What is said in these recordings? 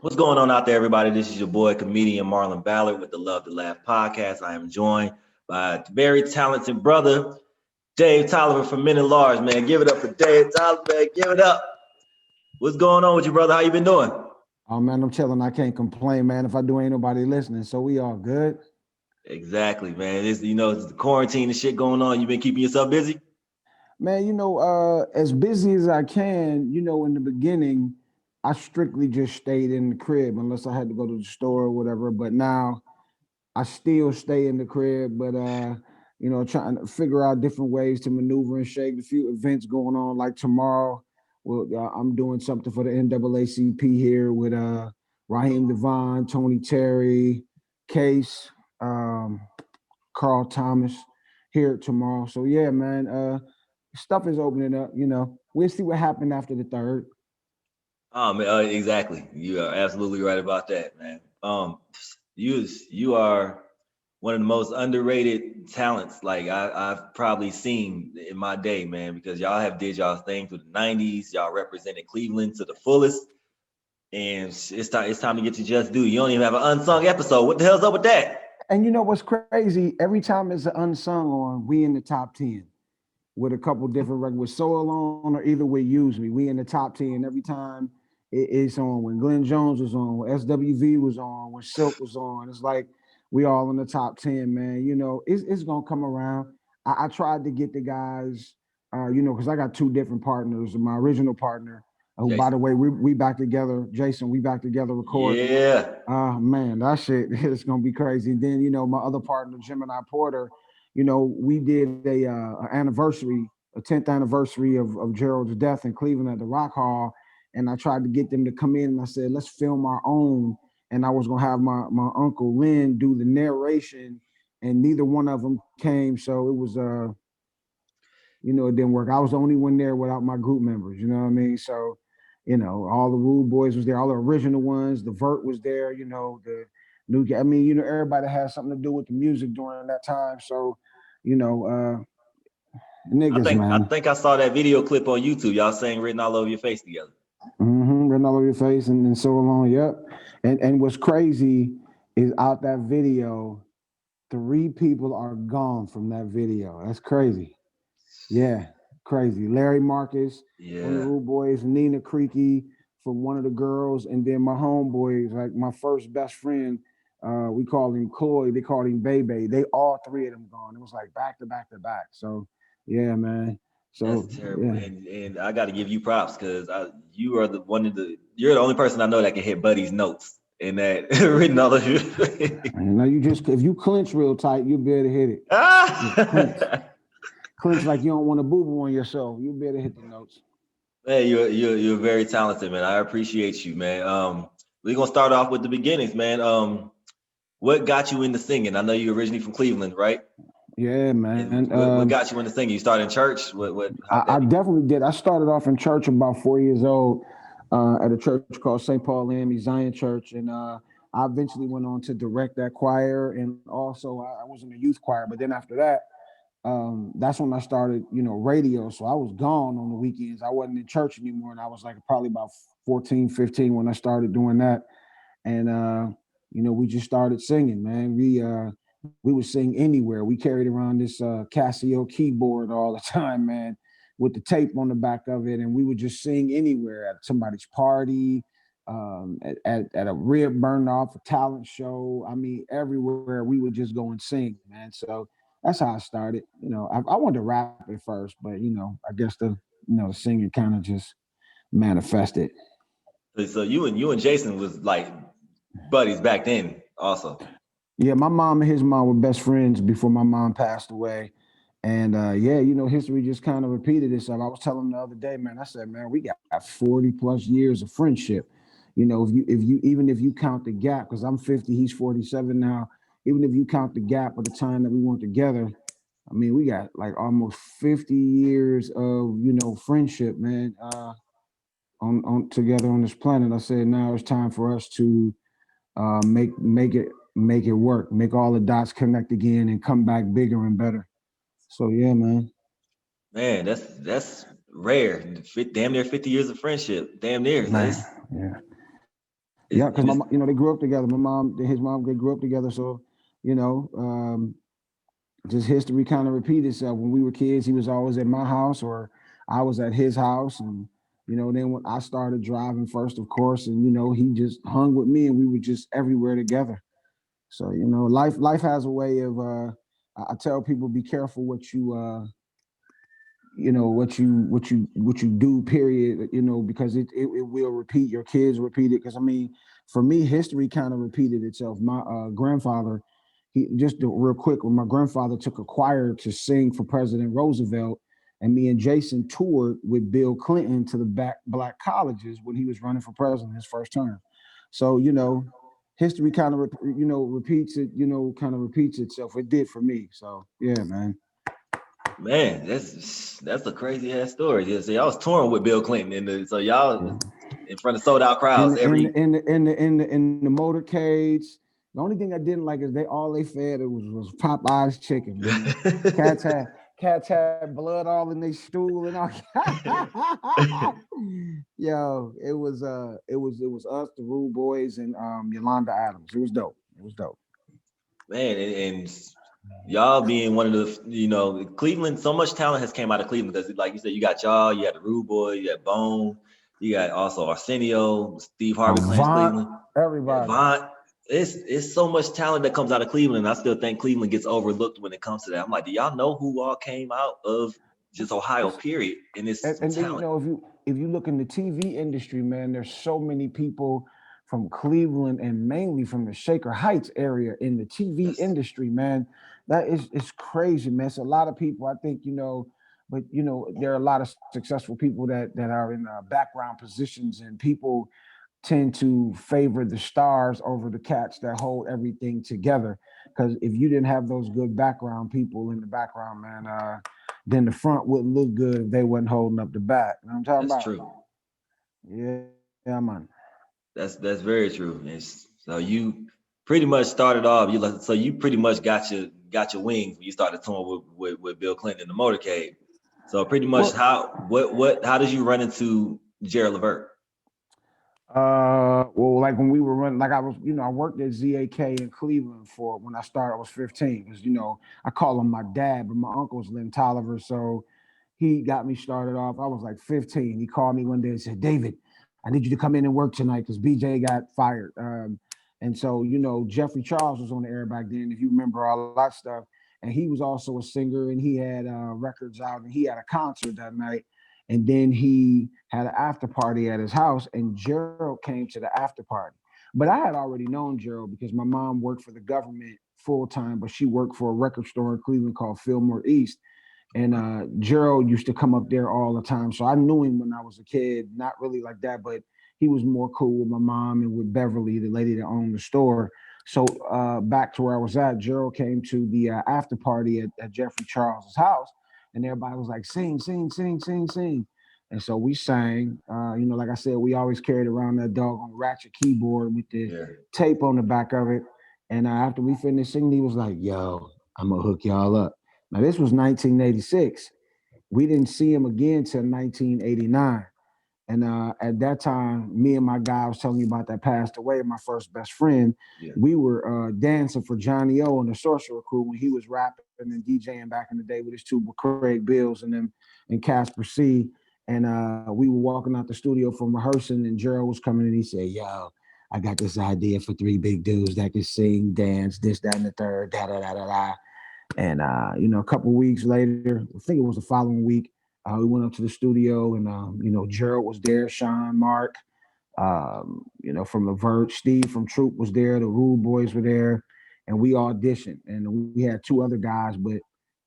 What's going on out there, everybody? This is your boy, comedian Marlon Ballard with the Love to Laugh podcast. I am joined by a very talented brother, Dave Tolliver from Men at Large, man. Give it up for Dave Tolliver, man. Give it up. What's going on with you, brother? How you been doing? Oh man, I'm chilling. I can't complain, man. If I do, ain't nobody listening. So we all good. Exactly, man. It's the quarantine and shit going on. You been keeping yourself busy? Man, as busy as I can, in the beginning, I strictly just stayed in the crib unless I had to go to the store or whatever. But now I still stay in the crib, but trying to figure out different ways to maneuver and shake. A few events going on, like tomorrow. Well, I'm doing something for the NAACP here with Raheem Devon, Tony Terry, Case, um, Carl Thomas here tomorrow. So yeah, man, stuff is opening up. We'll see what happened after the third. Oh man, exactly. You are absolutely right about that, man. You are one of the most underrated talents like I've probably seen in my day, man, because y'all have did y'all thing through the 90s. Y'all represented Cleveland to the fullest. And it's time to get to just do. You don't even have an unsung episode. What the hell's up with that? And you know what's crazy? Every time there's an unsung on, we in the top 10 with a couple different records. With So Alone or Either Way Use Me, we in the top 10 every time it's on. When Glenn Jones was on, when SWV was on, when Silk was on, it's like we all in the top 10, man. It's gonna come around. I tried to get the guys, because I got two different partners. My original partner, who by Jason. the way, we back together, Jason, we back together recording. Yeah. Man, that shit is gonna be crazy. And then my other partner, Gemini Porter, we did a anniversary, a 10th anniversary of Gerald's death in Cleveland at the Rock Hall, and I tried to get them to come in, and I said, let's film our own, and I was gonna have my uncle Lynn do the narration, and neither one of them came, so it was it didn't work. I was the only one there without my group members. You know what I mean? So, all the Rude Boys was there, all the original ones. The Vert was there. The new. I mean, everybody had something to do with the music during that time. So, you know, I niggas, think I man. think I saw that video clip on YouTube. Y'all saying written all over your face together. Written all over your face and so along. Yep. And what's crazy is out that video, 3 people are gone from that video. That's crazy. Yeah, crazy. Larry Marcus from the Yeah. Rude Boys, Nina Creaky from one of the girls, and then my homeboys, like my first best friend, we called him Chloe, they called him Bebe. They all 3 of them gone. It was like back to back to back. So yeah, man. That's So terrible. yeah. And I got to give you props because you are you're the only person I know that can hit Buddy's notes and that written all of you. You just if you clench real tight, you'll be able to hit it. Just clench. Ah! Clench like you don't want to boo boo on yourself. You'll be able to hit the notes. Man, you're very talented, man. I appreciate you, man. We're gonna start off with the beginnings, man. What got you into singing? I know you're originally from Cleveland, right? Yeah, And man. what got you into singing? You started in church. How'd I that begin? definitely did. I started off in church about 4 years old at a church called St. Paul Lammy Zion Church, and I eventually went on to direct that choir, and also I was in the youth choir. But then after that, that's when I started, radio. So I was gone on the weekends. I wasn't in church anymore, and I was like probably about 14, 15 when I started doing that. And we just started singing, man. We would sing anywhere. We carried around this Casio keyboard all the time, man, with the tape on the back of it, and we would just sing anywhere at somebody's party, at a rib burn off, a talent show. I mean, everywhere we would just go and sing, man. So that's how I started. I wanted to rap at first, but I guess the singing kind of just manifested. So you and Jason was like buddies back then, also. Yeah, my mom and his mom were best friends before my mom passed away. And yeah, history just kind of repeated itself. I was telling him the other day, man, I said, man, we got 40 plus years of friendship. If you even if you count the gap, because I'm 50, he's 47 now, even if you count the gap of the time that we weren't together, I mean, we got like almost 50 years of, friendship, man, on together on this planet. I said now it's time for us to make it work, make all the dots connect again, and come back bigger and better. So yeah, man. Man, that's rare. Damn near 50 years of friendship. Damn near. Man, That's yeah. Yeah, because and it's they grew up together. My mom, his mom, they grew up together. So, you know, just history kind of repeated itself. When we were kids, he was always at my house or I was at his house. And, then when I started driving first, of course, and, he just hung with me and we were just everywhere together. So, life has a way of, I tell people, be careful what you do, period, because it will repeat. Your kids repeat it. Because I mean, for me, history kind of repeated itself. My grandfather, he just real quick, when my grandfather took a choir to sing for President Roosevelt, and me and Jason toured with Bill Clinton to the black colleges when he was running for president his first term. So history kind of repeats it, kind of repeats itself. It did for me. So yeah, man. man, that's a crazy ass story. Yeah, see, I was touring with Bill Clinton, so y'all was Yeah. in front of sold out in crowds the in every. the in the in the in the, in the motorcades. The only thing I didn't like is they fed it was Popeye's chicken, man. Cats had cats had blood all in their stool and all. Yo, it was us, the Rude Boys, and Yolanda Adams. It was dope. It was dope. Man, and y'all being one of Cleveland, so much talent has came out of Cleveland because, like you said, you got y'all, you got the Rude Boy, you got Bone, you got also Arsenio, Steve Harvey claims Avant, Cleveland, everybody. Avant. It's so much talent that comes out of Cleveland, and I still think Cleveland gets overlooked when it comes to that. I'm like, do y'all know who all came out of just It's, Ohio? it's Period, and it's some and then talent. if you look in the TV industry, man, there's so many people from Cleveland and mainly from the Shaker Heights area in the TV Yes, industry, man. That is it's crazy, man. It's a lot of people. I think but there are a lot of successful people that are in background positions, and people tend to favor the stars over the cats that hold everything together. Because if you didn't have those good background people in the background, man, then the front wouldn't look good if they wasn't holding up the back. You know what I'm talking that's about? true. Yeah, man. That's very true. So you pretty much started off. So you pretty much got your wings when you started touring with Bill Clinton in the motorcade. So pretty much Well, how did you run into Gerald Levert? like when we were running, like I was, I worked at ZAK in Cleveland for when I started. I was 15 because I call him my dad, but my uncle's Lynn Tolliver, so he got me started off. I was like 15. He called me one day and said, "David, I need you to come in and work tonight because BJ got fired." And so Jeffrey Charles was on the air back then, if you remember all that stuff. And he was also a singer, and he had records out, and he had a concert that night. And then he had an after party at his house, and Gerald came to the after party. But I had already known Gerald because my mom worked for the government full time, but she worked for a record store in Cleveland called Fillmore East. And Gerald used to come up there all the time. So I knew him when I was a kid, not really like that, but he was more cool with my mom and with Beverly, the lady that owned the store. So back to where I was at, Gerald came to the after party at Jeffrey Charles's house, and everybody was like, "Sing, sing, sing, sing, sing." And so we sang. Like I said, we always carried around that doggone ratchet keyboard with the Yeah. tape on the back of it. And after we finished singing, he was like, "Yo, I'm gonna hook y'all up." Now this was 1986. We didn't see him again till 1989. And at that time, me and my guy I was telling you about that passed away, my first best friend, Yeah. we were dancing for Johnny O and the Sorcerer Crew when he was rapping and DJing back in the day with his two with Craig Bills and them and Casper C. And we were walking out the studio from rehearsing, and Gerald was coming and he said, "Yo, I got this idea for three big dudes that can sing, dance, this, that, and the third, da da da da da." And a couple weeks later, I think it was the following week, we went up to the studio, and Gerald was there, Sean, Mark, from the Verge, Steve from Troop was there, the Rude Boys were there, and we auditioned. And we had two other guys, but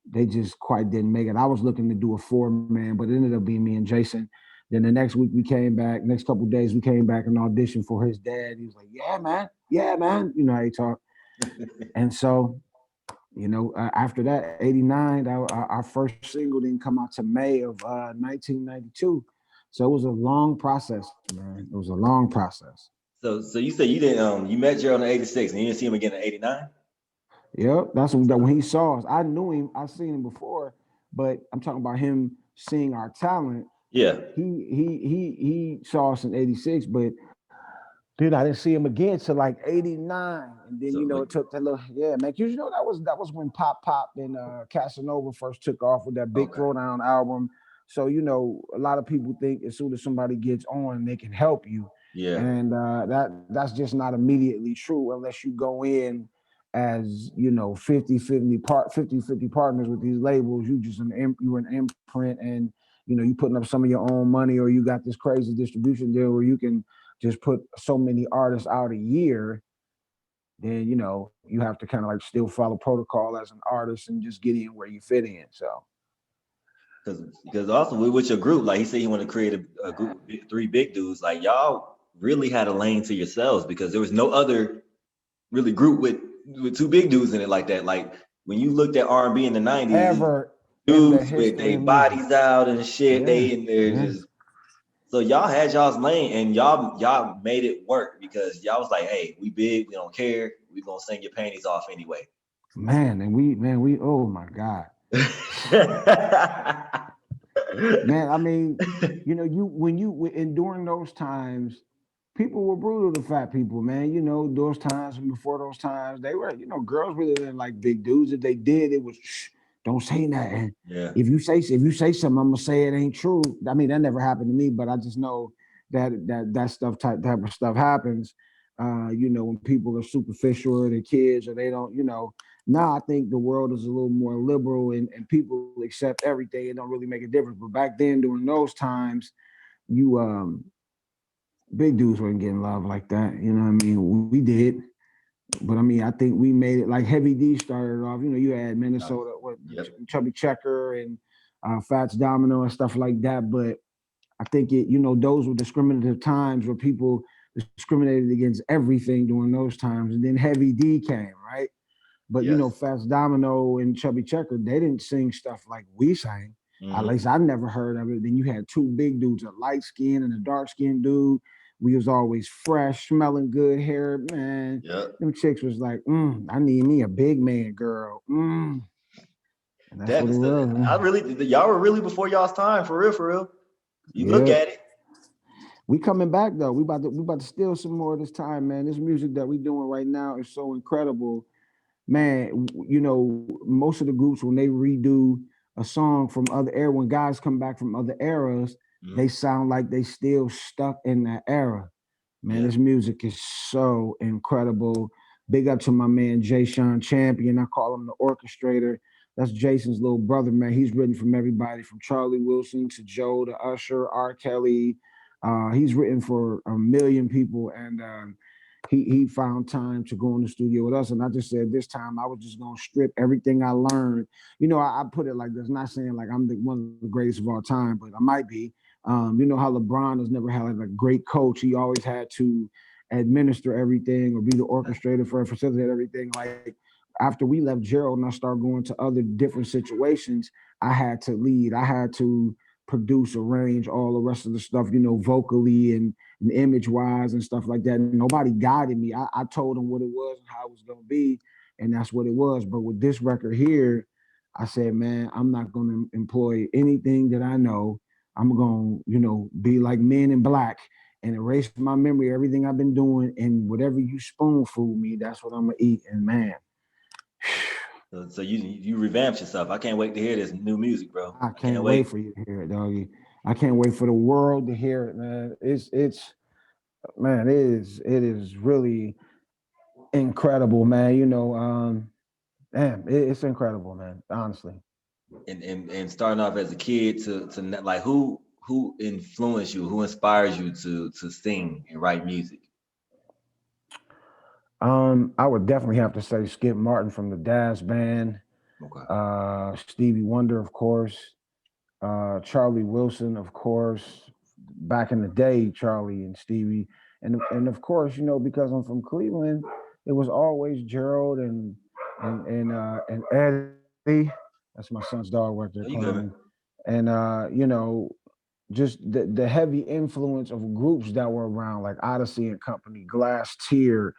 they just quite didn't make it. I was looking to do a four-man, but it ended up being me and Jason. Then the next week we came back. Next couple of days we came back and auditioned for his dad. He was like, yeah, man." You know how he talked. And so after that, 89, our first single didn't come out to May of 1992. So it was a long process, man. It was a long process. So you said you didn't you met Gerald in '86 and you didn't see him again in '89? Yep, that's when he saw us. I knew him. I seen him before, but I'm talking about him seeing our talent. Yeah. He saw us in '86, but Dude, I didn't see him again till like '89, and then So, it took that little yeah, man. 'Cause that was when Pop and Casanova first took off with that Big okay, Throwdown album. So a lot of people think as soon as somebody gets on, they can help you, yeah, and that's just not immediately true unless you go in as 50-50 partners with these labels. You're an imprint, and you putting up some of your own money, or you got this crazy distribution deal where you can just put so many artists out a year, then you have to kind of like still follow protocol as an artist and just get in where you fit in. So because also with your group, like he said, he wanted to create a group with three big dudes. Like y'all really had a lane to yourselves because there was no other really group with two big dudes in it like that. Like when you looked at R&B in the '90s, it was ever in the dudes with history their of music. bodies out and shit. Yeah, They in there yeah. just so y'all had y'all's lane and y'all made it work because y'all was like, hey, we big, we don't care, we gonna sing your panties off anyway. Man, oh my God. Man, I mean, you when you and during those times, people were brutal to fat people, man. Those times and before those times, they were, girls really didn't like big dudes. If they did, it was shh, don't say nothing. Yeah. If you say something, I'm gonna say it ain't true. I mean, that never happened to me, but I just know that type of stuff happens. When people are superficial or their kids or they don't, now I think the world is a little more liberal and people accept everything. It don't really make a difference. But back then, during those times, you big dudes weren't getting love like that. You know what I mean? We did, but I mean, I think we made it. Like Heavy D started off. You had Nice. Minnesota, what Yep. Chubby Checker and Fats Domino and stuff like that. But I think those were discriminative times where people discriminated against everything during those times. And then Heavy D came, right? But Yes. Fats Domino and Chubby Checker, they didn't sing stuff like we sang. At Mm-hmm. least I never heard of it. Then you had two big dudes, a light skin and a dark skinned dude. We was always fresh, smelling good hair. Man, Yep. them chicks was like, I need me a big man girl. And that's what That it so was. I really y'all were really before y'all's time for real, for real. You look Yeah. at it. We coming back though. We about to steal some more of this time, man. This music that we doing right now is so incredible, man. Most of the groups when they redo a song from other era, when guys come back from other eras, they Mhm. sound like they still stuck in that era. Man, Yeah. this music is so incredible. Big up to my man Jay Sean Champion. I call him the orchestrator. That's Jason's little brother, man. He's written from everybody from Charlie Wilson to Joe to Usher, R. Kelly. He's written for a million people, and he found time to go in the studio with us. And I just said this time I was just gonna strip everything I learned. I put it like this, not saying like I'm one of the greatest of all time, but I might be. How LeBron has never had like a great coach. He always had to administer everything or be the orchestrator for facilitate everything. Like after we left Gerald and I started going to other different situations, I had to lead. I had to produce, arrange all the rest of the stuff, vocally and image wise and stuff like that. Nobody guided me. I told them what it was and how it was going to be, and that's what it was. But with this record here, I said, man, I'm not going to employ anything that I know. I'm going to, be like Men in Black and erase my memory, everything I've been doing, and whatever you spoon food me, that's what I'm gonna eat. And man, So you revamped yourself. I can't wait to hear this new music, bro. I I can't can't wait wait. for you to hear it, doggy. I can't wait for the world to hear it, man. It's man, it is really incredible, man. Damn, it's incredible, man. Honestly. And starting off as a kid like who influenced you, who inspires you to sing and write music. I would definitely have to say Skip Martin from the Daz Band, Okay. Stevie Wonder, of course, Charlie Wilson, of course. Back in the day, Charlie and Stevie, and of course, because I'm from Cleveland, it was always Gerald and Eddie. That's my son's dog right there, Oh, you Carmen. good, man. And just the heavy influence of groups that were around, like Odyssey and Company, Glass Tear,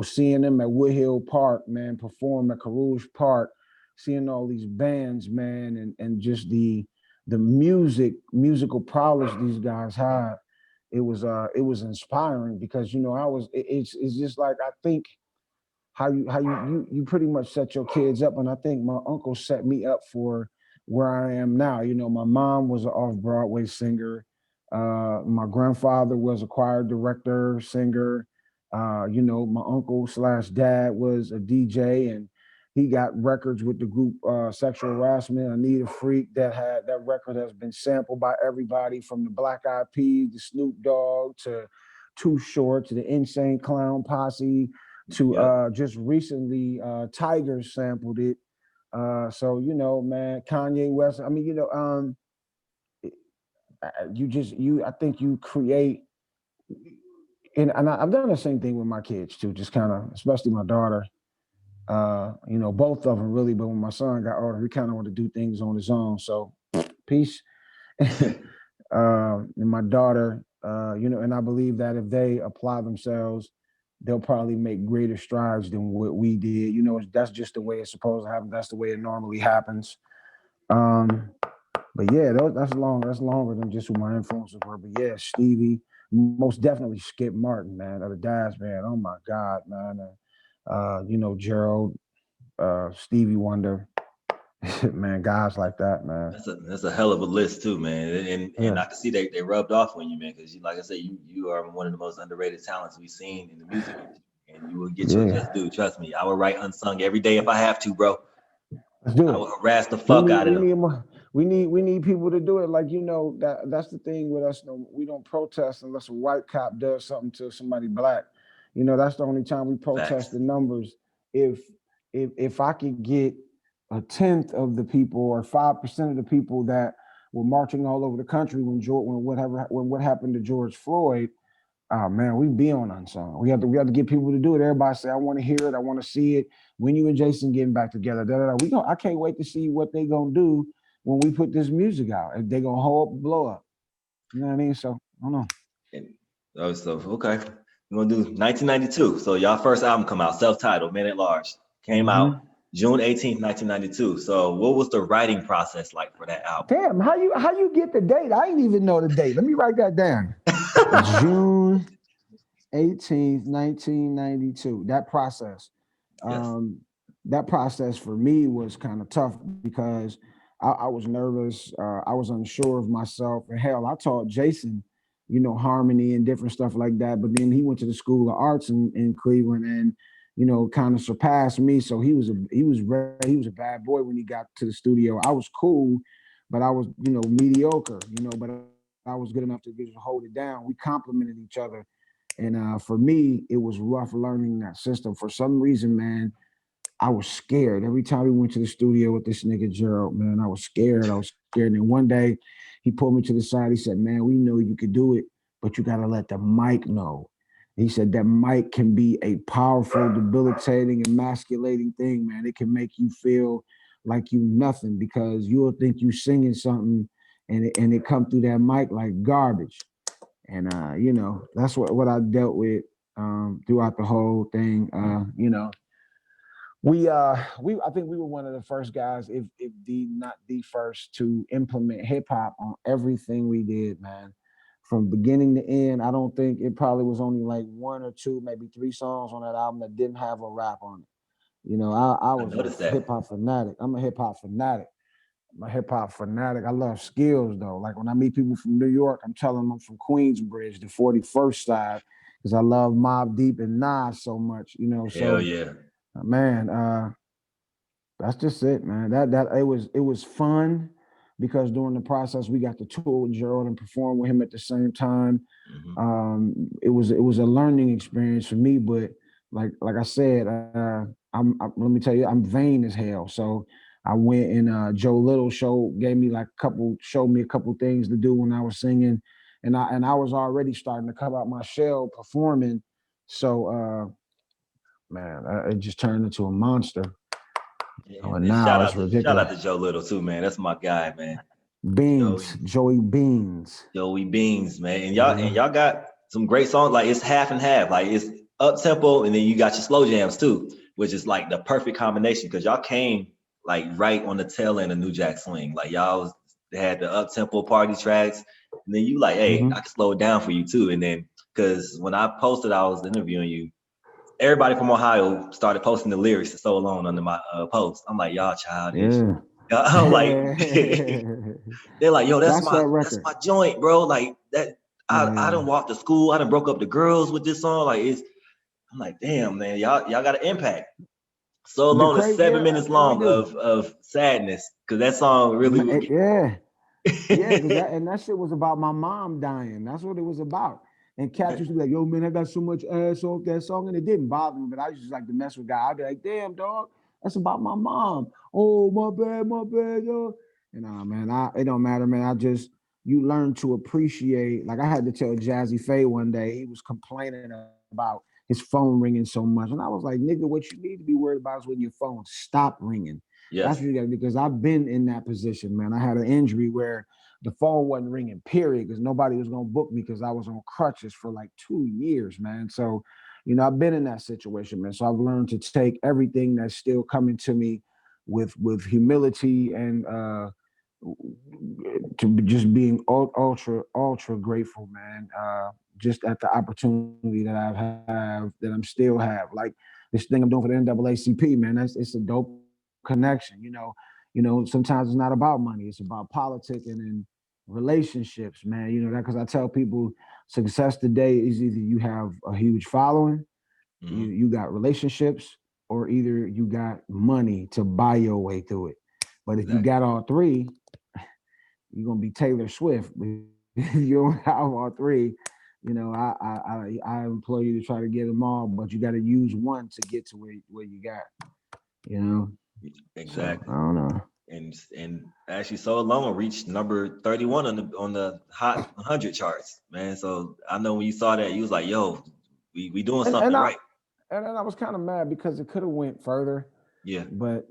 seeing them at Woodhill Park, man, perform at Carouge Park, seeing all these bands, man, and just the musical prowess these guys have. it was inspiring because it's just like I think how you pretty much set your kids up, and I think my uncle set me up for where I am now. My mom was an off Broadway singer. My grandfather was a choir director, singer. My uncle slash dad was a DJ, and he got records with the group Sexual Harassment. Anita Freak that record has been sampled by everybody from the Black Eyed Peas, to Snoop Dogg, to Too Short, to the Insane Clown Posse, to Yep. just recently Tiger sampled it. So man, Kanye West. I mean, I think you create, and I've done the same thing with my kids too. Just kind of, especially my daughter. Both of them really, but when my son got older, he kind of wanted to do things on his own. So peace. And my daughter, and I believe that if they apply themselves, they'll probably make greater strides than what we did. That's just the way it's supposed to happen. That's the way it normally happens. Um, but yeah, that's long. That's longer than just who my influences were. But yeah, Stevie, most definitely Skip Martin, man, of the Dash Band. Oh my God, man. Gerald, Stevie Wonder, man, guys like that, man. That's a hell of a list too, man. And Yeah, I can see they rubbed off on you, man, because like I said, you are one of the most underrated talents we've seen in the music industry, and you will get your yeah. just due. Trust me, I will write unsung every day if I have to, bro. Let's do I it. will harass the We fuck need out of we them. need more. We need people to do it. Like that's the thing with us. No, we don't protest unless a white cop does something to somebody black. That's the only time we protest Facts. the numbers. If if I could get a tenth of the people or 5% of the people that were marching all over the country when what happened to George Floyd. Oh man, we be on unsung. We have to get people to do it. Everybody say, I want to hear it, I want to see it. When you and Jason getting back together, da, da, da. I can't wait to see what they gonna do when we put this music out. If they gonna hold up, blow up. You know what I mean? So I don't know. And so okay, we're gonna do 1992. So y'all first album come out, self-titled, Men at Large, came out Mm-hmm. June 18th, 1992. So what was the writing process like for that album? Damn, how you get the date? I ain't even know the date. Let me write that down. June 18th, 1992. Yes. Um, that process for me was kind of tough because I was nervous. I was unsure of myself. And hell, I taught Jason, harmony and different stuff like that. But then he went to the School of Arts in Cleveland and, kind of surpassed me. So he was a bad boy when he got to the studio. I was cool, but I was, mediocre, but I was good enough to just hold it down. We complimented each other. And for me, it was rough learning that system. For some reason, man, I was scared. Every time we went to the studio with this nigga Gerald, man, I was scared. I was scared. And then one day he pulled me to the side. He said, man, we know you could do it, but you got to let the mic know. He said that mic can be a powerful, debilitating, emasculating thing, man. It can make you feel like you nothing because you'll think you singing something and it come through that mic like garbage. And that's what I dealt with throughout the whole thing. We I think we were one of the first guys, if the not the first, to implement hip hop on everything we did, man. From beginning to end, I don't think it probably was only like one or two, maybe three songs on that album that didn't have a rap on it. I I was a noticed that. hip hop fanatic. I'm a hip hop fanatic. I'm a hip hop fanatic. I love skills though. Like when I meet people from New York, I'm telling them I'm from Queensbridge, the 41st side, because I love Mobb Deep and Nas so much. Hell So yeah. man, that's just it, man. That it was fun because during the process we got to tour with Gerald and perform with him at the same time. Hmm. It was a learning experience for me, but like I said, let me tell you, I'm vain as hell. So I went and Joe Little showed me a couple things to do when I was singing, and I was already starting to come out my shell performing. So man, it just turned into a monster. And And now it's shout ridiculous. out to Joe Little too, man. That's my guy, man. Joey Beans, Joey Beans. Joey Beans, man. And Yeah. y'all got some great songs. Like it's half and half. Like it's up tempo, and then you got your slow jams too, which is like the perfect combination because y'all came like right on the tail end of New Jack Swing. Like y'all was they had the up tempo party tracks, and then you like, hey, I can slow it down for you too. And then because when I posted, I was interviewing you. Everybody from Ohio started posting the lyrics to "So Alone" under my post. I'm like, y'all childish. Yeah. I'm like, they're like, yo, That's that that's record. my joint, bro. Like that, I Yeah. done walked to school. I done broke up the girls with this song. Like it's, I'm like, damn, man, y'all got an impact. So The Alone is crazy, 7 minutes yeah, we long do. of sadness because that song really would get. Yeah. Yeah, because that shit was about my mom dying. That's what it was about. And cats used to be like, "Yo, man, I got so much ass off that song," and it didn't bother me. But I used to just like to mess with guys. I'd be like, "Damn, dog, that's about my mom." Oh, my bad, dog. And man, it don't matter, man. I just you learn to appreciate. Like I had to tell Jazzy Faye one day, he was complaining about his phone ringing so much, and I was like, "Nigga, what you need to be worried about is when your phone stop ringing." That's Yes. what you got to do because I've been in that position, man. I had an injury where the phone wasn't ringing, period, because nobody was gonna book me because I was on crutches for like 2 years, man. So, I've been in that situation, man. So I've learned to take everything that's still coming to me with humility and to just being ultra grateful, man. Just at the opportunity that I have, that I'm still have, like this thing I'm doing for the NAACP, man. It's a dope connection, sometimes it's not about money, it's about politics and relationships, man. That because I tell people success today is either you have a huge following, Hmm. you got relationships, or either you got money to buy your way through it. But if you Exactly. got all three, you're gonna be Taylor Swift. But if you don't have all three, I implore you to try to get them all, but you got to use one to get to where you got, you know. So I Exactly. don't know. And actually, So Alone reached number 31 on the Hot 100 charts, man. So I know when you saw that, you was like, yo, we doing And something I right. and then I was kind of mad because it could have went further, Yeah. but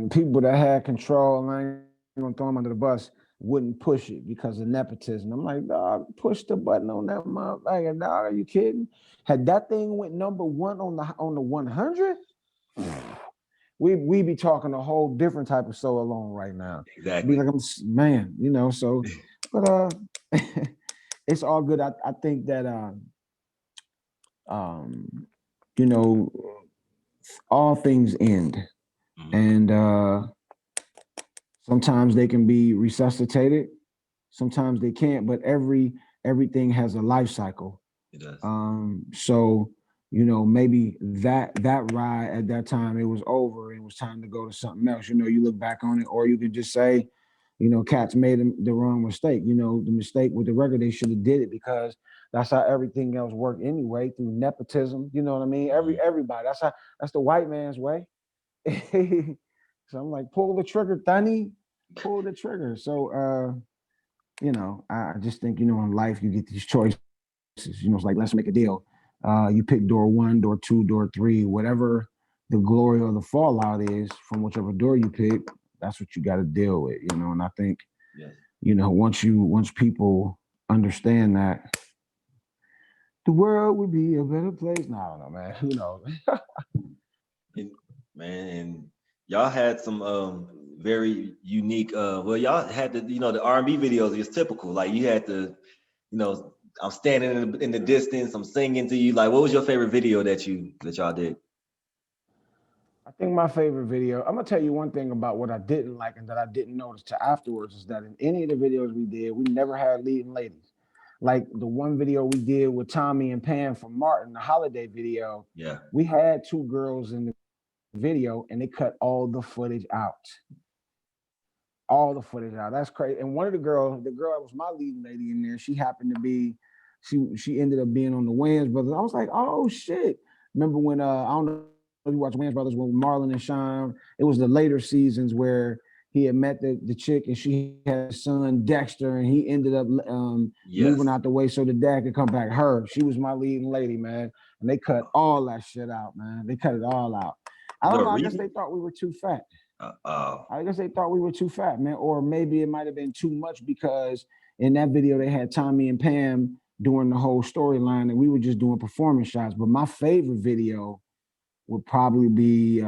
people that had control, and I ain't gonna throw them under the bus, wouldn't push it because of nepotism. I'm like, dog, push the button on that motherfucker, dog. Are you kidding? Had that thing went number one on the 100, we be talking a whole different type of So Alone right now. Be Exactly. like, man, So, but it's all good. I think that um, you know, all things end, Hmm. and sometimes they can be resuscitated, sometimes they can't, but everything has a life cycle. It does. So maybe that ride at that time it was over and it was time to go to something else. You look back on it, or you can just say, cats made the wrong mistake. The mistake with the record, they should have did it because that's how everything else worked anyway, through nepotism. You know what I mean? Hmm. Everybody. That's the white man's way. So I'm like, pull the trigger, Thunny, pull the trigger. So I just think, in life you get these choices. It's like, let's make a deal. You pick door one, door two, door three, whatever the glory or the fallout is from whichever door you pick, that's what you got to deal with, And I think, Yes. once people understand that, the world would be a better place. No, I don't know, man. Who knows? And, man, and y'all had some very unique. Well, y'all had the R&B videos is typical. Like you had you know, I'm standing in the distance, I'm singing to you. Like, what was your favorite video that y'all did? I think my favorite video, I'm gonna tell you one thing about what I didn't like and that I didn't notice till afterwards is that in any of the videos we did, we never had leading ladies. Like the one video we did with Tommy and Pam from Martin, the holiday video, Yeah. we had two girls in the video and they cut all the footage out. All the footage out. That's crazy. And one of the girl that was my leading lady in there, she happened to be, she ended up being on the Wayans brothers. I was like, oh shit. Remember when I don't know if you watch Wayans brothers when Marlon and Sean, it was the later seasons where he had met the chick and she had a son, Dexter, and he ended up moving out Yes. the way so the dad could come back. Her, she was my leading lady, man. And they cut all that shit out, man. They cut it all out. I Was there don't a know. I guess reason? they thought we were too fat. Oh, I guess they thought we were too fat, man. Or maybe it might have been too much because in that video they had Tommy and Pam doing the whole storyline and we were just doing performance shots. But my favorite video would probably be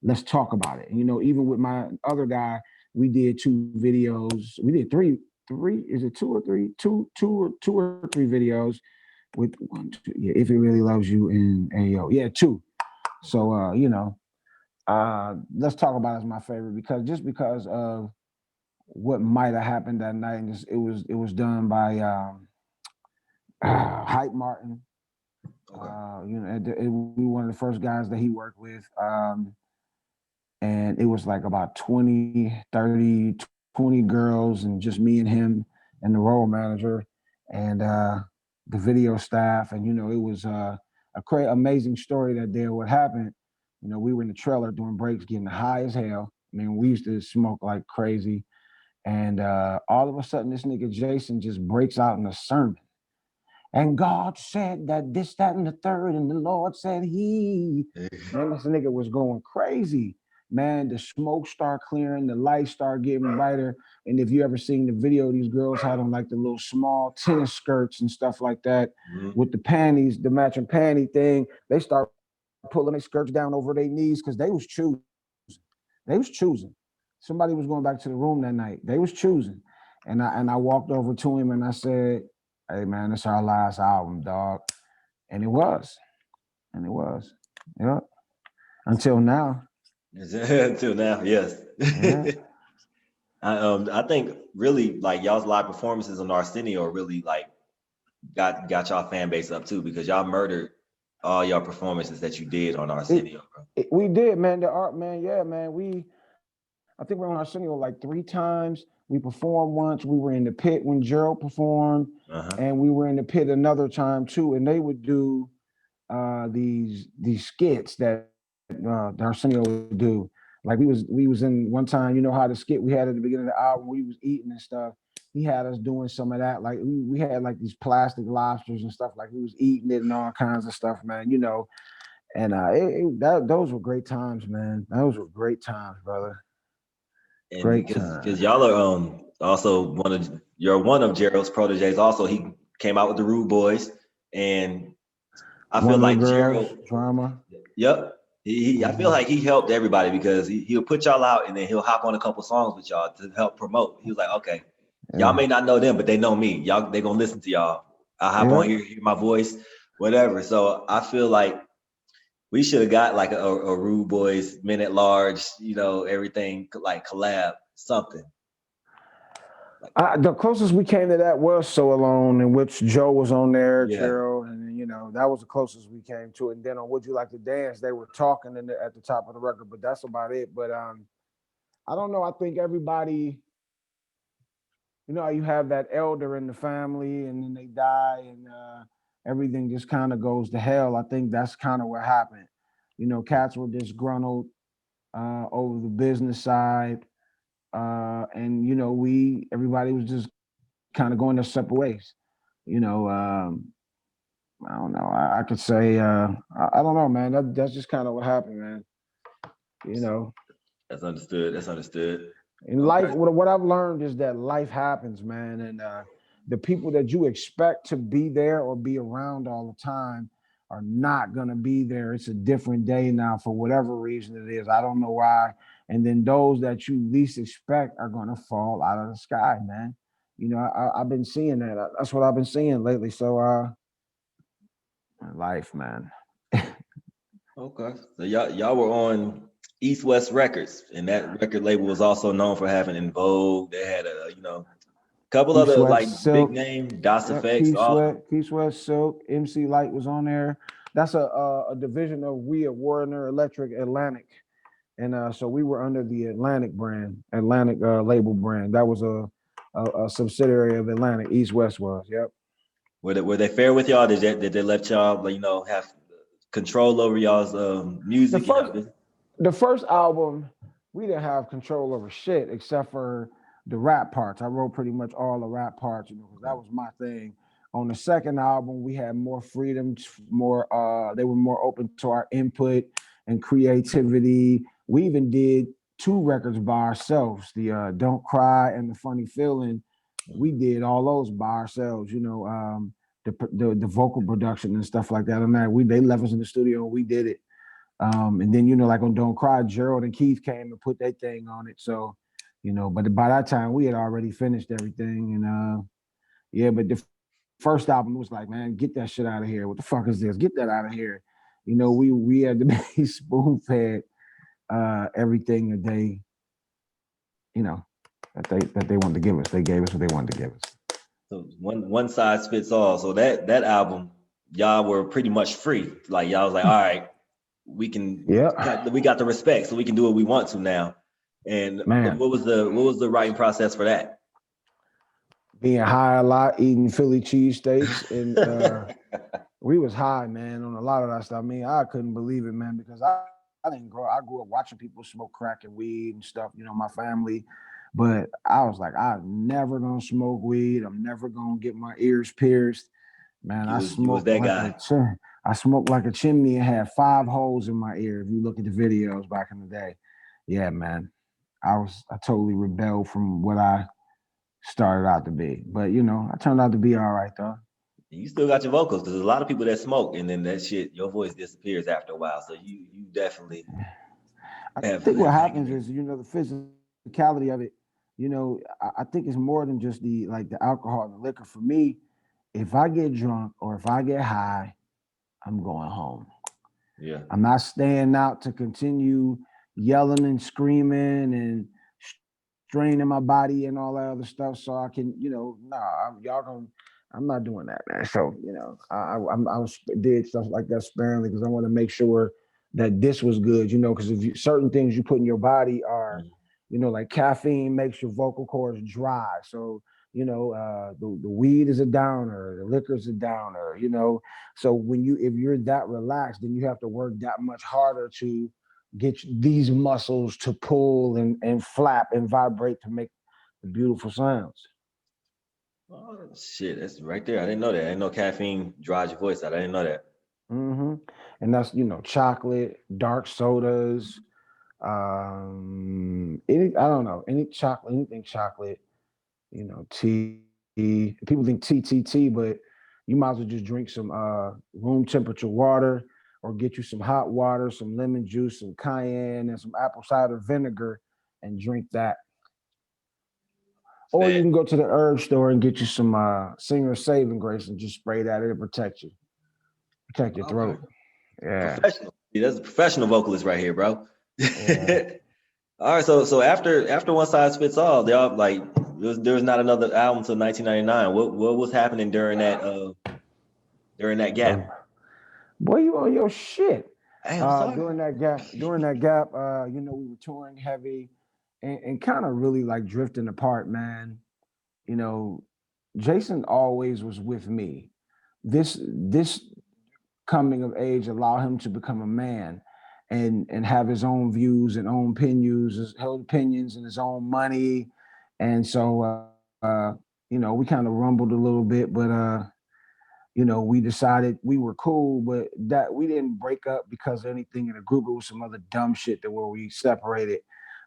Let's Talk About It. Even with my other guy, we did 2 videos. We did three. Is it two or three? Two or three videos with one, two. Yeah, if it really loves you in AO. Yeah, two. So let's talk about it as my favorite because of what might have happened that night, and it was done by Hype Martin. Okay. We were one of the first guys that he worked with. And it was like about 20, 30, 20 girls and just me and him and the role manager and the video staff. And, it was amazing story that day. What happened, we were in the trailer doing breaks, getting high as hell. I mean, we used to smoke like crazy. And all of a sudden, this nigga Jason just breaks out in a sermon. And God said that this, that, and the third, and the Lord said he. Man, this nigga was going crazy. Man, the smoke start clearing, the lights start getting brighter. And if you ever seen the video, these girls had on like the little small tennis skirts and stuff like that Mhm. with the panties, the matching panty thing. They start pulling their skirts down over their knees because they was choosing. They was choosing. Somebody was going back to the room that night. They was choosing. And I walked over to him and I said, hey man, it's our last album, dog. And it was. And it was. Yep. Until now. Until now, yes. Yeah. I think really like y'all's live performances on Arsenio really like got y'all fan base up too because y'all murdered all your performances that you did on It, Arsenio, bro. we did, man. The art, man, yeah, man. I think we were on Arsenio like 3 times. We performed once. We were in the pit when Gerald performed, Uh-huh. and we were in the pit another time too. And they would do these skits that the Arsenio would do. Like we was in one time, how the skit we had at the beginning of the album, we was eating and stuff. He had us doing some of that. Like we had like these plastic lobsters and stuff. Like we was eating it and all kinds of stuff, man. And those were great times, man. Those were great times, brother. And Great because times. y'all are also you're one of Gerald's proteges. Also, he came out with the Rude Boys, and I feel One of the like girls, Gerald. drama. Yep. I feel Hmm. like he helped everybody because he'll put y'all out and then he'll hop on a couple songs with y'all to help promote. He was like, okay, y'all Yeah. may not know them, but they know me. Y'all, they gonna listen to y'all. I'll hop on Yeah. here, hear my voice, whatever. So I feel like we should have got like a Rude Boys Men at Large, everything like collab, something like The closest we came to that was So Alone, in which Joe was on there, yeah. Gerald, and that was the closest we came to it. And then on Would You Like to Dance, they were talking at the top of the record, but that's about it. But I don't know. I think everybody, you have that elder in the family, and then they die, and everything just kind of goes to hell. I think that's kind of what happened. Cats were disgruntled over the business side, and everybody was just kind of going their separate ways. You know, um, I don't know. I could say I don't know, man. That's just kind of what happened, man. You know, That's understood. That's understood. in life, Okay. what I've learned is that life happens, man, and the people that you expect to be there or be around all the time are not gonna be there. It's a different day now for whatever reason it is. I don't know why. And then those that you least expect are gonna fall out of the sky, man. I've been seeing that. That's what I've been seeing lately. So, life, man. Okay. So y'all were on East West Records, and that record label was also known for having In Vogue. They had a couple Keith other Sweat, like big Silk. name DOS Yep, Effects. All Keith Sweat, Silk, MC Light was on there. That's a division of we at Warner Electric Atlantic, and so we were under the Atlantic brand, Atlantic label brand. That was a subsidiary of Atlantic. East West was. Yep. were they fair with y'all? Did they let y'all like have control over y'all's The music? first the first album, we didn't have control over shit except for the rap parts. I wrote pretty much all the rap parts, because that Okay. was my thing. On the second album, we had more freedom, more they were more open to our input and creativity. We even did 2 records by ourselves, the Don't Cry and the Funny Feeling. We did all those by ourselves, the vocal production and stuff like that. On that, they left us in the studio and we did it. And then, like on Don't Cry, Gerald and Keith came and put their thing on it. So, But by that time we had already finished everything, and yeah. But the first album was like, man, get that shit out of here. What the fuck is this? Get that out of here. We had to be spoon fed everything that they, you know, that they wanted to give us. They gave us what they wanted to give us. So one size fits all. So that album, y'all were pretty much free. Like y'all was like, all right, Yeah, we got the respect, so we can do what we want to now. And man. what was the writing process for that? Being high a lot, eating Philly cheesesteaks, and we was high, man, on a lot of that stuff. I mean, I couldn't believe it, man, because I didn't grow. I grew up watching people smoke crack and weed and stuff. My family, but I was like, I'm never gonna smoke weed. I'm never gonna get my ears pierced. Man, You was that guy. I smoked like a chimney and had 5 holes in my ear. If you look at the videos back in the day, yeah, man, I totally rebelled from what I started out to be. But I turned out to be all right though. You still got your vocals because there's a lot of people that smoke and then that shit, your voice disappears after a while. So you definitely I think what have hang happens in there. is, the physicality of it. I think it's more than just the alcohol and the liquor. For me, if I get drunk or if I get high, I'm going home. Yeah. I'm not staying out to continue yelling and screaming and straining my body and all that other stuff so I can, y'all gonna. I'm not doing that, man. So did stuff like that sparingly because I want to make sure that this was good, because if certain things you put in your body are, Mm. like caffeine makes your vocal cords dry. So the weed is a downer, the liquor is a downer. So if you're that relaxed, then you have to work that much harder to get these muscles to pull and flap and vibrate to make the beautiful sounds. Oh shit, that's right there. I didn't know that. I didn't know caffeine dries your voice out. I didn't know that. hmm And that's chocolate, dark sodas, any I don't know any chocolate, anything chocolate, tea. People think TTT, but you might as well just drink some room temperature water or get you some hot water, some lemon juice, some cayenne, and some apple cider vinegar, and drink that. Or you Man. can go to the herb store and get you some Singer Saving Grace and just spray that. It'll protect your Okay. throat. Yeah, Professional. See, that's a professional vocalist right here, bro. yeah. All right, so after one size fits all, they all like there was not another album till 1999. What was happening during that Um, gap? Boy, you on your shit. Hey, I'm sorry. During that gap, we were touring heavy and kind of really like drifting apart, man. You know, Jason always was with me. This coming of age allowed him to become a man and have his own views and own opinions, his own opinions and his own money. And so we kind of rumbled a little bit, but we decided we were cool, but that we didn't break up because of anything in the group. It was some other dumb shit that where we separated.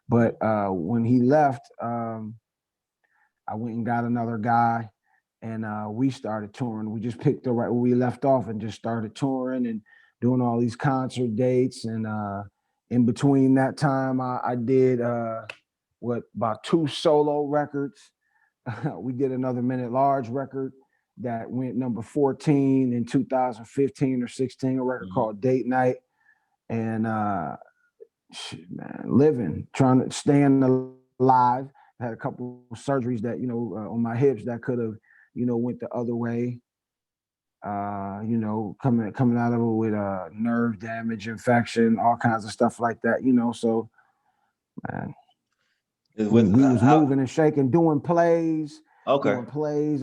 But when he left, I went and got another guy, and we started touring. We just picked up right where we left off and just started touring and doing all these concert dates. And in between that time, I did about 2 solo records. We did another Minute Large record that went number 14 in 2015 or 16, a record Mhm. called Date Night. And shit, man, living, trying to stand alive. I had a couple surgeries that, on my hips that could have, went the other way. Coming out of it with nerve damage, infection, all kinds of stuff like that. So man, we was How moving and shaking, okay. doing plays,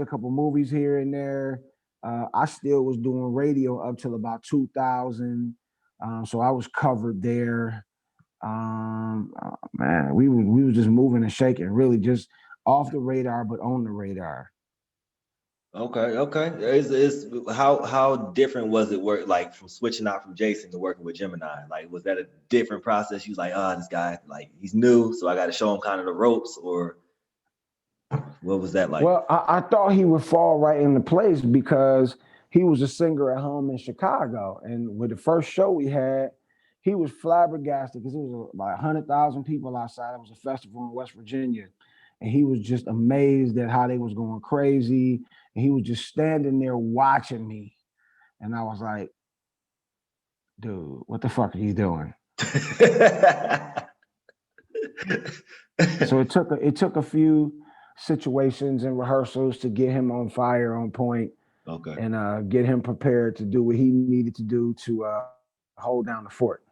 a couple movies here and there. I still was doing radio up till about 2000, so I was covered there. Man, we was just moving and shaking, really just off the radar, but on the radar. Okay, okay. Is how different was it work like from switching out from Jason to working with Gemini? Like was that a different process? You was like, this guy, like he's new, so I gotta show him kind of the ropes, or what was that like? Well, I thought he would fall right into place because he was a singer at home in Chicago, and with the first show we had, he was flabbergasted because it was about 100,000 people outside. It was a festival in West Virginia, and he was just amazed at how they was going crazy. And he was just standing there watching me, and I was like, "Dude, what the fuck are you doing?" So it took a few situations and rehearsals to get him on fire, on point, Okay. and get him prepared to do what he needed to do to hold down the fort.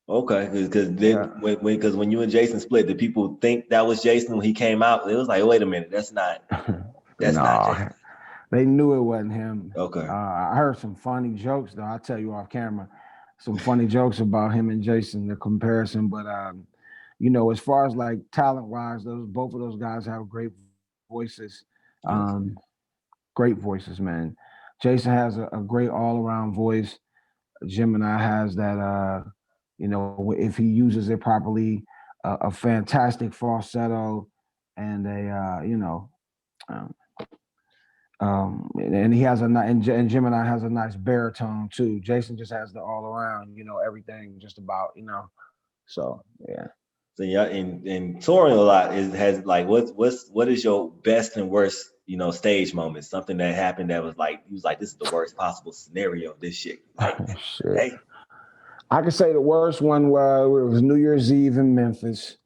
Okay, because Yeah. then when you and Jason split, did people think that was Jason when he came out? It was like, wait a minute, that's not No, Jason. they knew it wasn't him. Okay. I heard some funny jokes though. I'll tell you off camera, some funny jokes about him and Jason, the comparison. But as far as like talent wise, those both of those guys have great voices. Um, Yes. Great voices, man. Jason has a great all around voice. Gemini has that. If he uses it properly, a fantastic falsetto, and um, and he has and Gemini has a nice baritone too. Jason just has the all around, everything just about. So yeah. So yeah, and touring a lot has like what is your best and worst stage moment? Something that happened that was like he was like this is the worst possible scenario. This shit like Shit. hey. I could say the worst one was New Year's Eve in Memphis.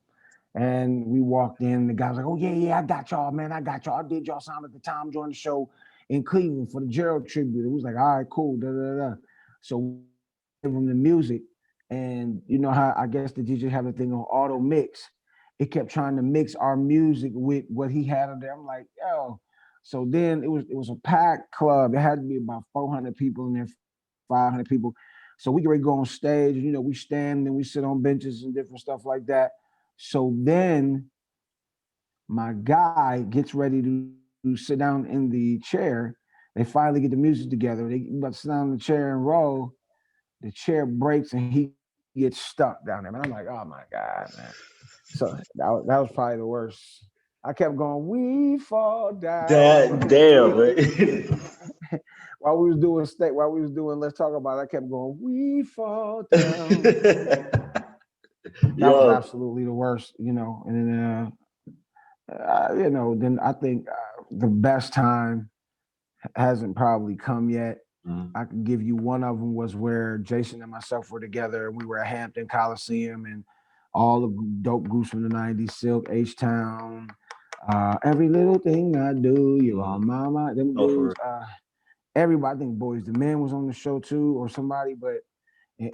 And we walked in. The guy was like, "Oh yeah, I got y'all, man. I got y'all. I did y'all sound at the time during the show in Cleveland for the Gerald tribute." It was like, "All right, cool." Da, da, da. So we give him the music, and you know how I guess the DJ have a thing on auto mix. It kept trying to mix our music with what he had on there. I'm like, yo. So then it was a packed club. It had to be about 400 people in there, 500 people. So we get ready to go on stage, and we stand and we sit on benches and different stuff like that. So then my guy gets ready to sit down in the chair. They finally get the music together. They about to sit down in the chair and roll. The chair breaks and he gets stuck down there. Man, I'm like, oh my God, man. So that was probably the worst. I kept going, we fall down. That damn man. While we was doing Let's Talk About It, I kept going, we fall down. That was Yo. absolutely the worst. And then then I think the best time hasn't probably come yet. Mhm. I can give you one of them was where Jason and myself were together and we were at Hampton Coliseum and all the dope groups from the 90s, Silk, H-Town, every little thing I do, you're Mhm. on my mind, them Oh, for dudes, real. everybody, I think Boys the Man was on the show too or somebody, but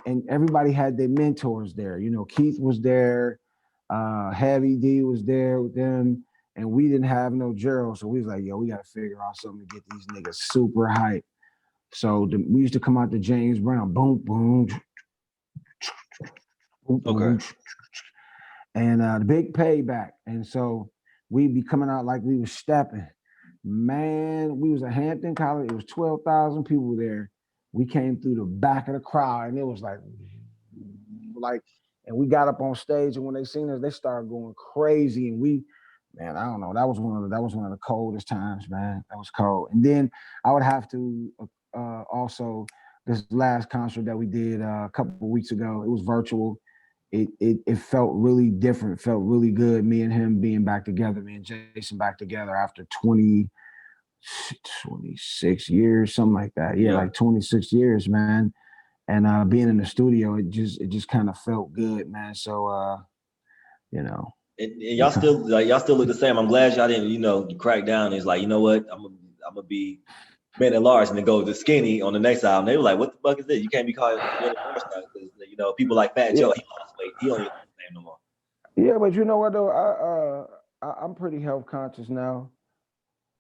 and everybody had their mentors there. Keith was there, Heavy D was there with them, and we didn't have no Gerald, so we was like, yo, we got to figure out something to get these niggas super hype. So we used to come out to James Brown, boom, boom, boom, Okay. boom, and the big payback. And so we'd be coming out like we was stepping. Man, we was at Hampton College. It was 12,000 people there. We came through the back of the crowd, and it was like, and we got up on stage, and when they seen us, they started going crazy, and man, I don't know, that was one of the coldest times, man. That was cold. And then I would have to also this last concert that we did a couple of weeks ago. It was virtual. It felt really different. Felt really good. Me and him being back together. Me and Jason back together after 26 years, something like that. Yeah, Yeah. like 26 years, man. And being in the studio, it just kind of felt good, man. So you know, And it kind y'all still look the same. I'm glad y'all didn't, crack down. It's like, you know what? I'm gonna be men at large and then go to skinny on the next album. They were like, what the fuck is this? You can't be called men at large now because people like Fat yeah, Joe, he lost weight. He don't even look the same no more. yeah. But you know what though, I'm pretty health conscious now.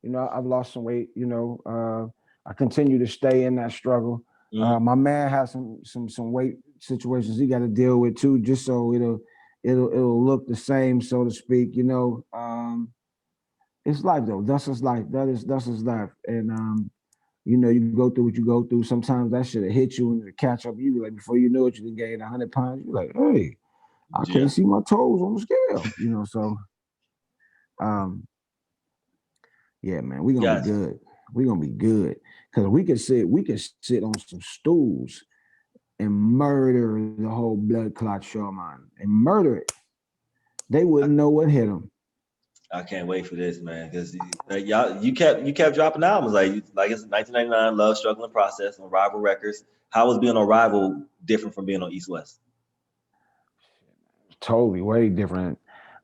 I've lost some weight. I continue to stay in that struggle. Mhm. My man has some weight situations he got to deal with too, just so it'll look the same, so to speak. It's life though. That's is life. That's is life. And you go through what you go through. Sometimes that should have hit you and it'll catch up. You be like, before you know it, you can gain 100 pounds. You're like, hey, I Yeah. can't see my toes on the scale. So um, yeah, man, we're gonna be Gotcha. good. We're gonna be good. Cause we could sit on some stools and murder the whole blood clot show, man, and murder it. They I, wouldn't know what hit them. I can't wait for this, man, because y'all you kept dropping albums like it's 1999, Love, Struggle, and Process on Rival Records. How was being on Rival different from being on East West? Totally way different.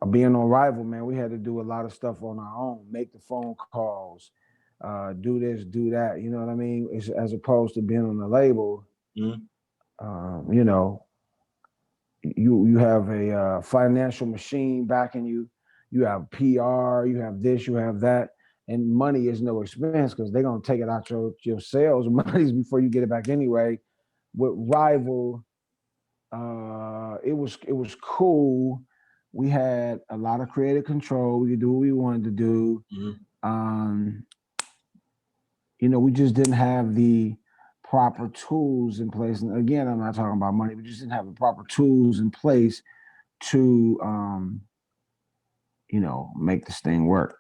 Being on Rival, man, we had to do a lot of stuff on our own, make the phone calls, do this, do that. You know what I mean? As opposed to being on the label, Mm-hmm. you know, you have a financial machine backing you. You have PR, you have this, you have that, and money is no expense because they're gonna take it out your sales monies before you get it back anyway. With Rival, it was cool. We had a lot of creative control. We could do what we wanted to do. Mm-hmm. Um, we just didn't have the proper tools in place. And again, I'm not talking about money. We just didn't have the proper tools in place to, make this thing work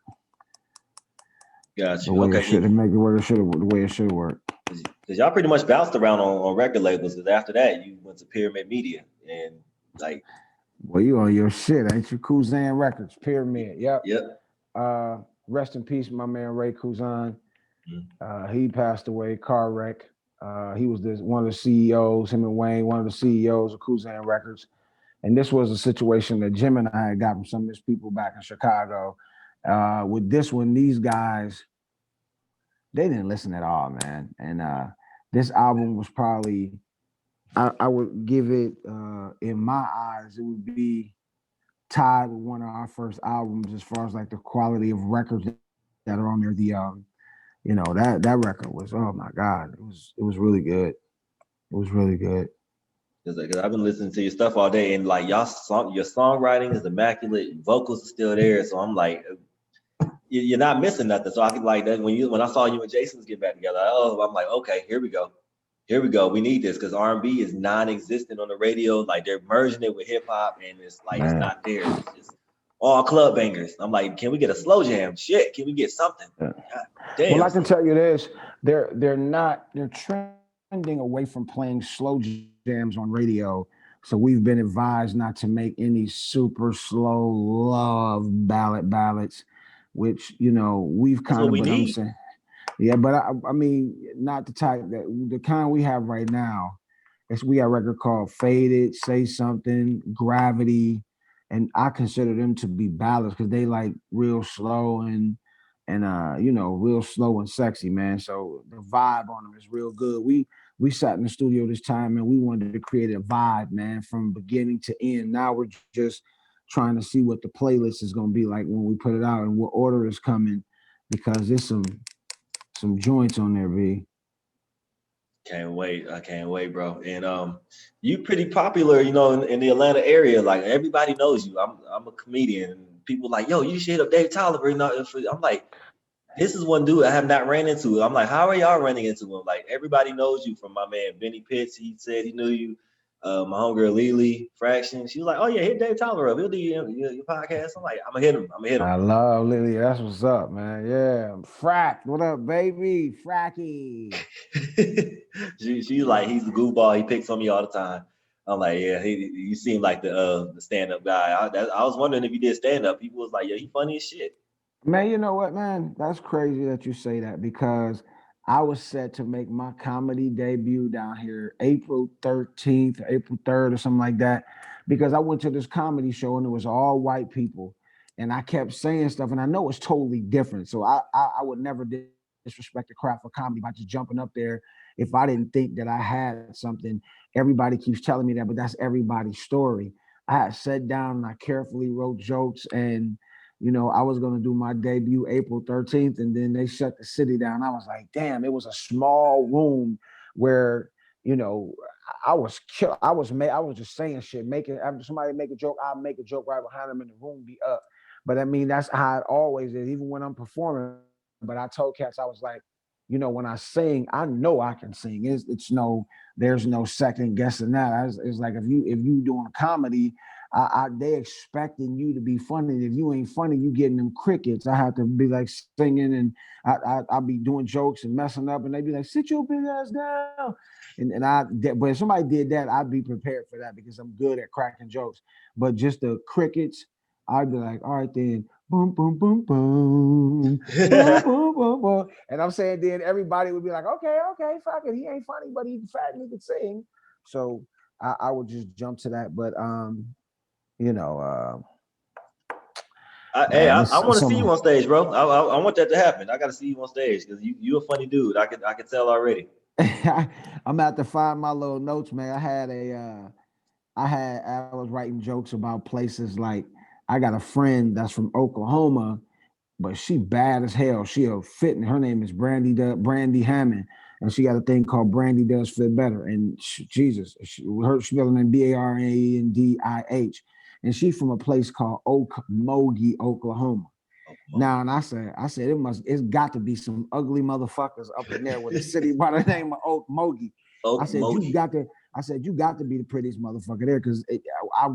Got the you. way it Okay, should. Make it work. It should. The way it should work. because y'all pretty much bounced around on record labels. Because after that, you went to Pyramid Media and like, Well, you on your shit, ain't you? Kuzan Records, Pyramid. Yep. yep. Uh, Rest in peace, my man Ray Kuzan. Mm-hmm. He passed away, car wreck. He was one of the CEOs, him and Wayne, one of the CEOs of Kuzan Records. And this was a situation that Jim and I had got from some of his people back in Chicago. With this one, these guys, they didn't listen at all, man. And this album was probably, I would give it, in my eyes, it would be tied with one of our first albums as far as like the quality of records that are on there. That record was, oh my God, it was really good. It was really good. Because I've been listening to your stuff all day, and like your songwriting is immaculate, vocals are still there. So I'm like, you're not missing nothing. So I can like that when I saw you and Jason's get back together. I'm like, okay, here we go. We need this because R&B is non-existent on the radio. Like they're merging it with hip hop, and it's like it's Man. not there. It's just all club bangers. I'm like, can we get a slow jam? Shit, can we get something? Yeah. God damn. Well, I can tell you this: they're trending away from playing slow jams on radio. So we've been advised not to make any super slow love ballads, which we've That's kind what of. we But I'm need. saying, yeah, but I mean, not the type that the kind we have right now. We got a record called Faded, Say Something, Gravity, and I consider them to be ballads because they like real slow and real slow and sexy, man. So the vibe on them is real good. We sat in the studio this time and we wanted to create a vibe, man, from beginning to end. Now we're just trying to see what the playlist is gonna be like when we put it out and what order is coming because there's some joints on there, B. Can't wait. I can't wait, bro. And you pretty popular, in the Atlanta area. Like everybody knows you. I'm a comedian. And people like, yo, you should hit up Dave Tolliver. I'm like, this is one dude I have not ran into. I'm like, how are y'all running into him? Like everybody knows you from my man Benny Pitts. He said he knew you. My homegirl Lily Fraction. She was like, oh yeah, hit Dave Tolliver up. He'll do your podcast. I'm like, I'm gonna hit him. I'm gonna hit him. I love Lily. That's what's up, man. Yeah. Frack. What up, baby? Fracky. She's like, he's the goofball. He picks on me all the time. I'm like, yeah, you seem like the stand up guy. I was wondering if you did stand up. People was like, yeah, he funny as shit. Man, you know what, man? That's crazy that you say that because I was set to make my comedy debut down here April 13th, April 3rd, or something like that. Because I went to this comedy show and it was all white people. And I kept saying stuff, and I know it's totally different. So I would never disrespect the craft of comedy by just jumping up there if I didn't think that I had something. Everybody keeps telling me that, but that's everybody's story. I had sat down and I carefully wrote jokes and I was going to do my debut April 13th, and then they shut the city down. I was like, damn, it was a small room where, you know, I was just saying shit, making after somebody make a joke, I'll make a joke right behind them and the room be up. But I mean, that's how it always is, even when I'm performing. But I told cats, I was like, when I sing, I know I can sing. There's no second guessing that. It's like if you doing a comedy, they expecting you to be funny. If you ain't funny, you getting them crickets. I have to be like singing, and I'll be doing jokes and messing up, and they be like, "Sit your big ass down." But if somebody did that, I'd be prepared for that because I'm good at cracking jokes. But just the crickets, I'd be like, "All right then." Boom, boom, boom, boom, boom, boom, boom, boom. And I'm saying then everybody would be like, okay, okay, fuck it. He ain't funny, but he's fat and he can sing. So I would just jump to that. But you know, Hey, man, I want it's to see some you on stage, bro. I want that to happen. I got to see you on stage because you a funny dude. I can tell already. I'm about to find my little notes, man. I was writing jokes about places like I got a friend that's from Oklahoma, but she bad as hell. She a fit, and her name is Brandy Hammond, and she got a thing called Brandy Does Fit Better. And Jesus, her spelling name Barandih, and she from a place called Okmulgee, Oklahoma. Oh, Now, Mogi. and I said, it's got to be some ugly motherfuckers up in there with a city by the name of Okmulgee. I Oh, said, you Mogi. got to, I said, you got to be the prettiest motherfucker there because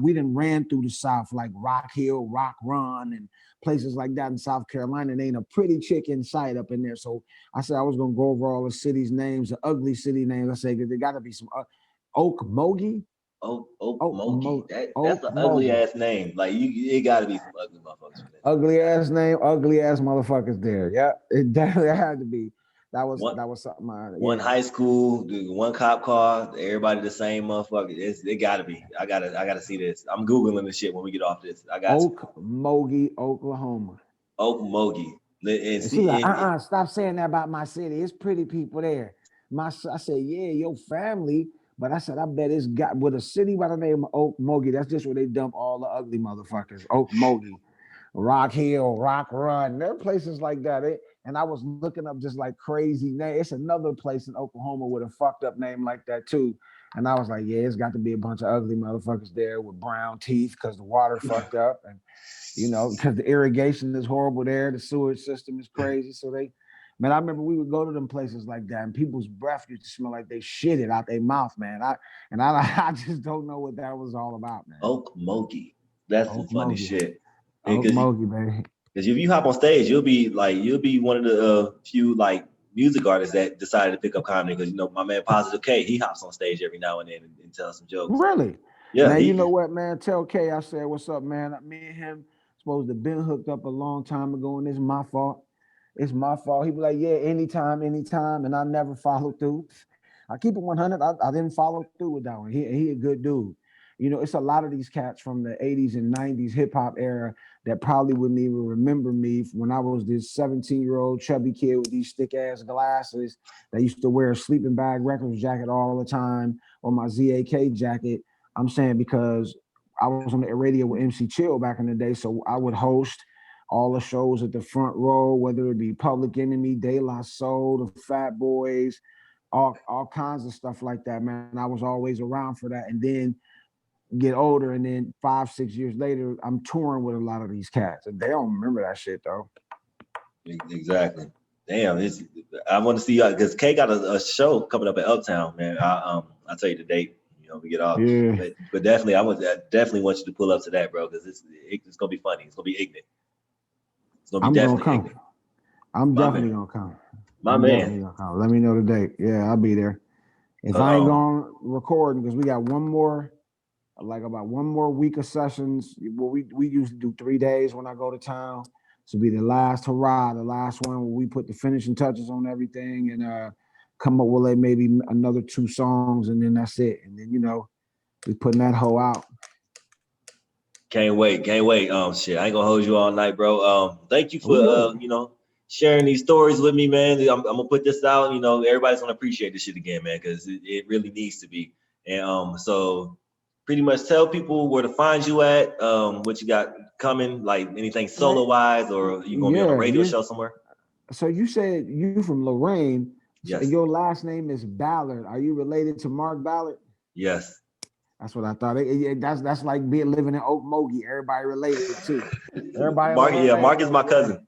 we done ran through the South like Rock Hill, Rock Run, and places like that in South Carolina. And ain't a pretty chick in sight up in there. So I said I was gonna go over all the cities' names, the ugly city names. I said there got to be some Okmulgee, Mogi. That's an ugly Okmulgee. ass name. Like it got to be some ugly motherfuckers from that joint. Ugly It got to ass be name, ugly ass motherfuckers there. Yeah, it definitely had to be. one That was something. one Yeah, high school, one cop car. Everybody the same motherfucker. It got to be. I gotta see this. I'm googling this shit when we get off this. I got to. Okmulgee, Oklahoma. Mogi. And And she was like, see, stop saying that about my city. It's pretty people there. I said, yeah, your family. But I said, I bet it's got with a city by the name of Okmulgee. That's just where they dump all the ugly motherfuckers. Okmulgee, Rock Hill, Rock Run. There are places like that. And I was looking up just like crazy name. It's another place in Oklahoma with a fucked up name like that too. And I was like, yeah, it's got to be a bunch of ugly motherfuckers there with brown teeth because the water fucked up. And because the irrigation is horrible there, the sewage system is crazy. So man, I remember we would go to them places like that, and people's breath used to smell like they shitted out their mouth, man. I just don't know what that was all about, man. Oak Mogi. That's some funny Okmulgee, shit. Because Okmulgee, baby. if you hop on stage, you'll be one of the few like music artists that decided to pick up comedy. Because my man Positive K, he hops on stage every now and then and tells some jokes. Really, Yeah, man. You know he. what, man? Tell K I said, "What's up, man? Me and him supposed to been hooked up a long time ago, and it's my fault. It's my fault." He be like, "Yeah, anytime, anytime," and I never followed through. I keep it 100. I didn't follow through with that one. He a good dude. It's a lot of these cats from the 80s and 90s hip hop era that probably wouldn't even remember me when I was this 17-year-old chubby kid with these thick ass glasses that used to wear a sleeping bag records jacket all the time or my ZAK jacket. I'm saying because I was on the radio with MC Chill back in the day, so I would host all the shows at the front row, whether it be Public Enemy, De La Soul, the Fat Boys, all kinds of stuff like that, man. I was always around for that. And then get older, and then 5, 6 years later, I'm touring with a lot of these cats, and they don't remember that shit though. Exactly. Damn, I want to see you because K got a show coming up at Uptown, man. I'll tell you the date. We get off, Yeah, but definitely, I definitely want you to pull up to that, bro, because it's gonna be funny. It's gonna be ignorant. It's gonna be I'm gonna definitely come. ignorant. I'm My man, definitely gonna come. my I'm man. definitely gonna come. Let me know the date. Yeah, I'll be there. If I ain't Um, going recording, because we got about one more week of sessions. Well, we usually do 3 days when I go to town. This will be the last hurrah, the last one where we put the finishing touches on everything and come up with like maybe another 2 songs, and then that's it. And then we putting that hoe out. can't wait, can't wait. Shit, I ain't gonna hold you all night, bro. Thank you for We good. sharing these stories with me, man. I'm gonna put this out. Everybody's gonna appreciate this shit again, man, because it really needs to be. And so pretty much tell people where to find you at, what you got coming, like anything Man, solo wise, or you gonna be on a yeah, radio show somewhere? so you said you from Lorraine. So Yes, your last name is Ballard. Are you related to Mark Ballard? yes. That's what I thought. That's like being living in Okmulgee. Everybody related too. Everybody in Mark, yeah, Lorraine Mark is my know. Yeah, cousin.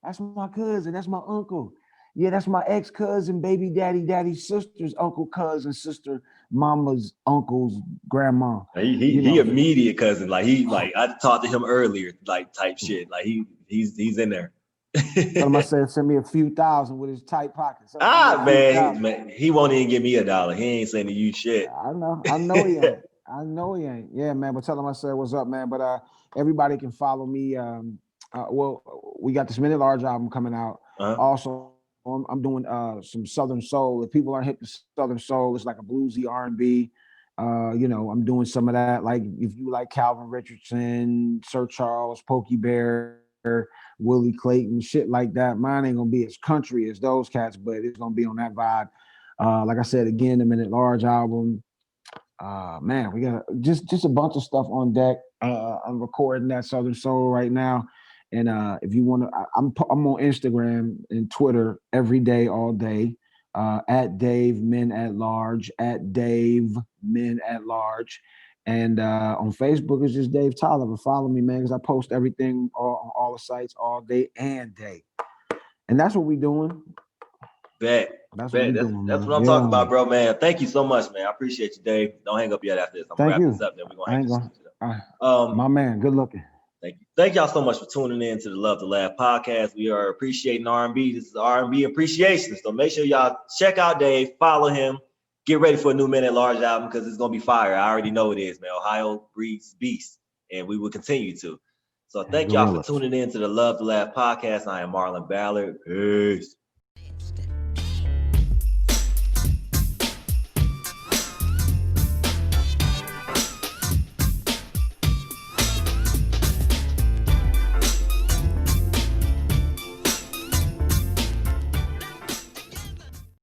that's my cousin. That's my uncle. Yeah, that's my ex-cousin, baby daddy's sister's uncle, cousin, sister, mama's uncle's grandma. He immediate cousin. Like I talked to him earlier, like type shit. Like he's in there. Tell him I said send me a few thousand with his tight pockets. Send me a Ah few man, thousand. he won't even give me $1. He ain't sending you shit. I know he ain't. I know he ain't. Yeah, man. But tell him I said what's up, man. But everybody can follow me. Well, we got this Minute Large album coming out. Uh-huh. Also, I'm doing some Southern Soul. If people aren't hip to Southern Soul, it's like a bluesy R&B. I'm doing some of that. Like if you like Calvin Richardson, Sir Charles, Pokey Bear, Willie Clayton, shit like that. Mine ain't gonna be as country as those cats, but it's gonna be on that vibe. Like I said, again, the Minute Large album. Man, we got just a bunch of stuff on deck. I'm recording that Southern Soul right now, and if you want to, I'm on Instagram and Twitter every day, all day. At Dave Men at Large, at Dave Men at Large, and on Facebook it's just Dave Tolliver. Follow me, man, because I post everything on all the sites all day and day, and that's what we doing. Bet. That's what we That's doing, that's man. what I'm talking Yeah. about, bro, man. Thank you so much, man. I appreciate you, Dave. Don't hang up yet after this. I'm gonna Thank wrap this you. up, then we're gonna I hang ain't this gonna. shit up. My man, good looking. Thank y'all so much for tuning in to the Love to Laugh podcast. We are appreciating R&B. This is R&B appreciation. So make sure y'all check out Dave, follow him, get ready for a new Minute Large album because it's gonna be fire. I already know it is, man. Ohio breeds beasts, and we will continue to. So thank y'all for tuning in to the Love to Laugh podcast. I am Marlon Ballard. Peace.